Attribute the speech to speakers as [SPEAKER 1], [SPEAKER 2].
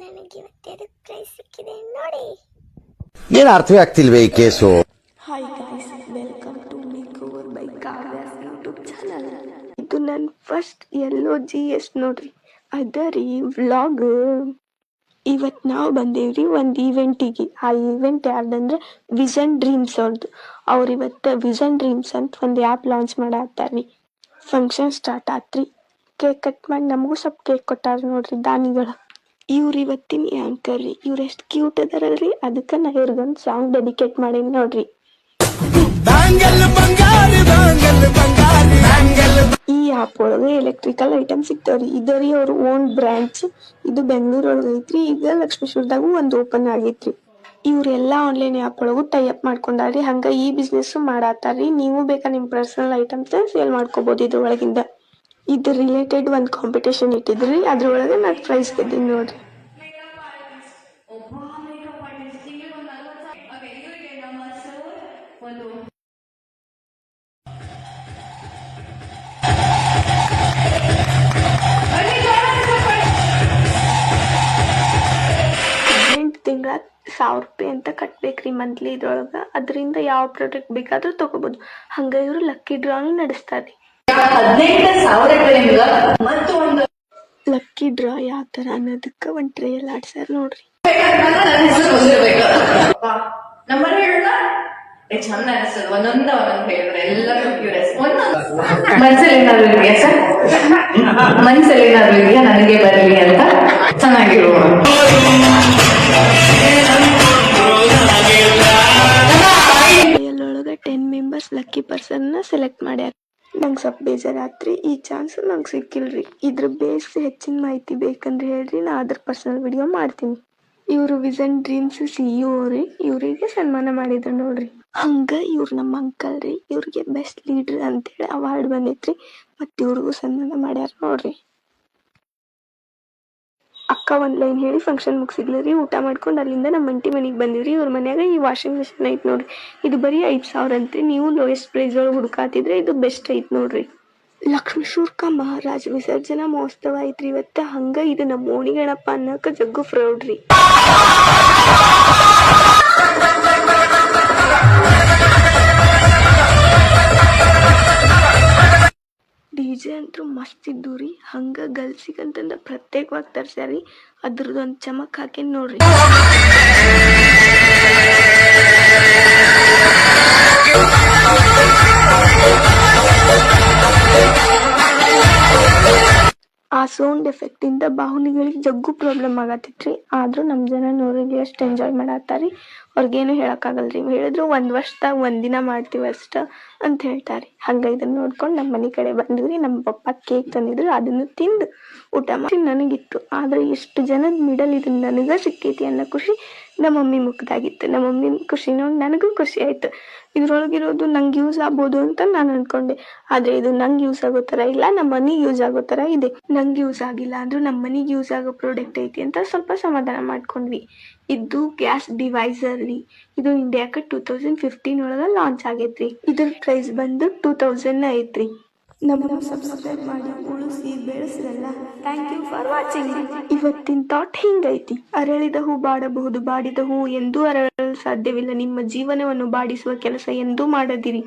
[SPEAKER 1] ನನಗೆ ಇವತ್ತು ಪ್ರೈಸ್ ಸಿಕ್ಕಿದೆ ನೋಡಿ.
[SPEAKER 2] ಏನು ಅರ್ಥವೇ ಆಗ್ತಿಲ್ವೇ ಈ case.
[SPEAKER 3] Hi guys, welcome to makeover by Kavya's YouTube channel. ಇದು ನನ್ನ ಫಸ್ಟ್ LOGS ನೋಡ್ರಿ, ಅದರಿ ವ್ಲಾಗ್. ಇವತ್ತು ನಾವು ಬಂದೇವ್ರಿ ಒಂದು ಈವೆಂಟಿಗೆ. ಆ ಈವೆಂಟ್ ಯಾರ್ದಂದ್ರೆ ವಿಷನ್ ಡ್ರೀಮ್ಸ್ ಅವ್ರದ್ದು. ಅವ್ರು ಇವತ್ತು ವಿಷನ್ ಡ್ರೀಮ್ಸ್ ಅಂತ ಒಂದು ಆ್ಯಪ್ ಲಾಂಚ್ ಮಾಡತ್ತಾರ್ರಿ. ಫಂಕ್ಷನ್ ಸ್ಟಾರ್ಟ್ ಆತ್ರಿ, ಕೇಕ್ ಕಟ್ ಮಾಡಿ ನಮಗೂ ಸ್ವಲ್ಪ ಕೇಕ್ ಕೊಟ್ಟಾರ ನೋಡ್ರಿ ದಾನಿಗಳು. ಇವ್ರು ಇವತ್ತಿನ ಆ್ಯಂಕರ್ ರೀ. ಇವ್ರು ಎಷ್ಟು ಕ್ಯೂಟ್ ಅದಾರಲ್ರಿ, ಅದಕ್ಕೆ ನಾ ಇವ್ರಿಗೊಂದು ಸಾಂಗ್ ಡೆಡಿಕೇಟ್ ಮಾಡೀನಿ ನೋಡ್ರಿ. ಈ ಆ್ಯಪ್ ಒಳಗೆ ಎಲೆಕ್ಟ್ರಿಕಲ್ ಐಟಮ್ ಸಿಗ್ತಾವ್ರಿ. ಇದರಿ ಅವ್ರ ಓನ್ ಬ್ರಾಂಚ್. ಇದು ಬೆಂಗಳೂರೊಳಗೆ ಐತ್ರಿ. ಈಗ ಲಕ್ಷ್ಮೇಶ್ವರದಾಗೂ ಒಂದು ಓಪನ್ ಆಗೈತ್ರಿ. ಇವ್ರೆಲ್ಲ ಆನ್ಲೈನ್ ಆ್ಯಪ್ ಒಳಗೂ ಟೈ ಅಪ್ ಮಾಡ್ಕೊಂಡಾರ್ರಿ. ಹಂಗ ಈ ಬಿಸ್ನೆಸ್ ಮಾಡಾತಾರ್ರಿ. ನೀವು ಬೇಕಾ ನಿಮ್ಮ ಪರ್ಸನಲ್ ಐಟಮ್ಸ್ ಸೇಲ್ ಮಾಡ್ಕೋಬಹುದು ಇದ್ರೊಳಗಿಂದ. ಇದ್ರ ರಿಲೇಟೆಡ್ ಒಂದು ಕಾಂಪಿಟೇಷನ್ ಇಟ್ಟಿದ್ರಿ, ಅದ್ರೊಳಗೆ ನಾನು ಪ್ರೈಸ್ ಗೆದ್ದೀನಿ ನೋಡ್ರಿ. ತಿಂಗಳ 1000 ರೂಪಾಯಿ ಅಂತ ಕಟ್ಬೇಕ್ರಿ ಮಂತ್ಲಿ ಇದ್ರೊಳಗ. ಅದರಿಂದ ಯಾವ ಪ್ರಾಡಕ್ಟ್ ಬೇಕಾದ್ರೂ ತಗೋಬಹುದು. ಹಂಗ ಇವ್ರು ಲಕ್ಕಿ ಡ್ರಾನು ನಡೆಸ್ತಾರ್ರಿ. ಲಕ್ಕಿ ಡ್ರಾ ಯಾವ ತರ ಅನ್ನೋದಕ್ಕ ಒಂದ್ ಟ್ರೇಲ್ ಆಡ್ಸಾರ ನೋಡ್ರಿ.
[SPEAKER 4] ಚಂದ ಅನಿಸ್ತದೆ. ಒಂದೊಂದ ಹೇಳಿದ್ರೆ ಎಲ್ಲರೂ ಮನ್ಸಲ್ಲಿ ಏನಾದ್ರು ಇದೆಯಾ ಸರ್? ಮನ್ಸಲ್ಲಿ ಏನಾದ್ರು ಇದೆಯಾ ನನಗೆ ಬರಲಿ ಅಂತ? ಚೆನ್ನಾಗಿರುವ
[SPEAKER 3] ಒಳಗ 10 ಮೆಂಬರ್ಸ್ ಲಕ್ಕಿ ಪರ್ಸನ್ ಸೆಲೆಕ್ಟ್ ಮಾಡ್ಯಾರ. ನಂಗೆ ಸ್ವಲ್ಪ ಬೇಜಾರಾತ್ರಿ, ಈ ಚಾನ್ಸ್ ನಂಗೆ ಸಿಕ್ಕಿಲ್ರಿ. ಇದ್ರ ಬೇಸ್ ಹೆಚ್ಚಿನ ಮಾಹಿತಿ ಬೇಕಂದ್ರೆ ಹೇಳ್ರಿ, ನಾ ಅದ್ರ ಪರ್ಸನಲ್ ವಿಡಿಯೋ ಮಾಡ್ತೀನಿ. ಇವರು ವಿಷನ್ ಡ್ರೀಮ್ಸ್ CEO ರೀ. ಇವರಿಗೆ ಸನ್ಮಾನ ಮಾಡಿದ್ರು ನೋಡ್ರಿ. ಹಂಗ ಇವ್ರು ನಮ್ಮ ಅಂಕಲ್ ರೀ. ಇವ್ರಿಗೆ ಬೆಸ್ಟ್ ಲೀಡರ್ ಅಂತೇಳಿ ಅವಾರ್ಡ್ ಬಂದೈತ್ರಿ. ಮತ್ತೆ ಇವ್ರಿಗೂ ಸನ್ಮಾನ ಮಾಡ್ಯಾರ ನೋಡ್ರಿ. ಅಕ್ಕ ಒಂದ್ ಲೈನ್ ಹೇಳಿ ಫಂಕ್ಷನ್ ಮುಗಿಸಿದ್ರಿ. ಊಟ ಮಾಡ್ಕೊಂಡು ಅಲ್ಲಿಂದ ನಮ್ಮ ಅಂಟಿ ಮನೆಗೆ ಬಂದಿವ್ರಿ. ಇವ್ರ ಮನ್ಯಾಗ ಈ ವಾಷಿಂಗ್ ಮಿಷಿನ್ ಐತ್ ನೋಡ್ರಿ. ಇದು ಬರೀ 5,000 ಅಂತ್ರಿ. ನೀವು ಲೋಯೆಸ್ಟ್ ಪ್ರೈಸ್ ಒಳಗೆ ಹುಡುಕಾತಿದ್ರೆ ಇದು ಬೆಸ್ಟ್ ಐತ್ ನೋಡ್ರಿ. ಲಕ್ಷ್ಮೇಶ್ವರಕ್ಕ ಮಹಾರಾಜ ವಿಸರ್ಜನಾ ಮಹೋತ್ಸವ ಐತ್ರಿ ಇವತ್ತ. ಹಂಗ ಇದು ನಮ್ಮ ಓಣಿ ಗಣಪ ಅನ್ನಕ ಜಗ್ಗು ಪ್ರೌಡ್ ರೀ. DJ ಅಂತೂ ಮಸ್ತ್ ಇದ್ದು ರೀ. ಹಂಗ ಗರ್ಲ್ಸಿಗಂತಂದ ಪ್ರತ್ಯೇಕವಾಗಿ ತರ್ಸ್ಯಾರಿ. ಅದ್ರದ್ದೊಂದು ಚಮಕ್ ಹಾಕೇನ್ ನೋಡ್ರಿ. ಆ ಸೌಂಡ್ ಎಫೆಕ್ಟ್ ಇಂದ ಬಾಹುಲಿಗಳಿಗೆ ಜಗ್ಗು ಪ್ರಾಬ್ಲಮ್ ಆಗತ್ತಿತ್ರಿ. ಆದ್ರೂ ನಮ್ ಜನ ನೋಡಿಗೆ ಎಷ್ಟು ಎಂಜಾಯ್ ಮಾಡತ್ತಾರಿ. ಅವ್ರಿಗೇನು ಹೇಳಕ್ಕಾಗಲ್ರಿ. ಹೇಳಿದ್ರು 1 ವರ್ಷದಾಗ 1 ದಿನ ಮಾಡ್ತೀವಿ ಅಷ್ಟ ಅಂತ ಹೇಳ್ತಾರಿ. ಹಂಗ ಇದನ್ನ ನೋಡ್ಕೊಂಡು ನಮ್ಮ ಮನೆ ಕಡೆ ಬಂದಿವ್ರಿ. ನಮ್ಮ ಪಪ್ಪ ಕೇಕ್ ತಂದಿದ್ರು, ಅದನ್ನು ತಿಂದು ಊಟ ಮಾಡಿ ನನಗಿತ್ತು. ಆದ್ರೆ ಇಷ್ಟು ಜನದ ಮಿಡಲ್ ಇದನ್ನ ನನಗ ಸಿಕ್ಕೈತಿ ಅನ್ನೋ ಖುಷಿ ನಮ್ಮ ಮಮ್ಮಿ ಮುಖದಾಗಿತ್ತು. ನಮ್ಮ ಮಮ್ಮಿ ಖುಷಿ ನೋಡಿ ನನಗೂ ಖುಷಿ ಆಯ್ತು. ಇದ್ರೊಳಗಿರೋದು ನಂಗೆ ಯೂಸ್ ಆಗ್ಬೋದು ಅಂತ ನಾನು ಅನ್ಕೊಂಡೆ. ಆದ್ರೆ ಇದು ನಂಗೆ ಯೂಸ್ ಆಗೋ ತರ ಇಲ್ಲ, ನಮ್ಮ ಮನಿಗೆ ಯೂಸ್ ಆಗೋ ತರ ಇದೆ. ನಂಗೆ ಯೂಸ್ ಆಗಿಲ್ಲ ಅಂದ್ರೂ ನಮ್ಮ ಮನಿಗೆ ಯೂಸ್ ಆಗೋ ಪ್ರಾಡಕ್ಟ್ ಐತಿ ಅಂತ ಸ್ವಲ್ಪ ಸಮಾಧಾನ ಮಾಡ್ಕೊಂಡ್ವಿ. ಇದು ಗ್ಯಾಸ್ ಡಿವೈಸರ್ ರೀ. ಇದು ಇಂಡಿಯಾಕ್ಕೆ 2015 ಒಳಗ ಲಾಂಚ್ ಆಗೈತ್ರಿ. ಇದ್ರ ಪ್ರೈಸ್ ಬಂದು 2000 ಐತ್ರಿ. ನಮ್ಮನ್ನ ಸಬ್ಸ್ಕ್ರೈಬ್ ಮಾಡಿ ಉಳಿಸಿ ಬೆಳೆಸ್ರಲ್ಲ. Thank you for watching. ಇವತ್ತಿನ ಥಾಟ್ ಹಿಂಗೈತಿ. ಅರಳಿದ ಹೂ ಬಾಡಬಹುದು, ಬಾಡಿದ ಹೂ ಎಂದೂ ಅರಳಲು ಸಾಧ್ಯವಿಲ್ಲ. ನಿಮ್ಮ ಜೀವನವನ್ನು ಬಾಡಿಸುವ ಕೆಲಸ ಎಂದೂ ಮಾಡದಿರಿ.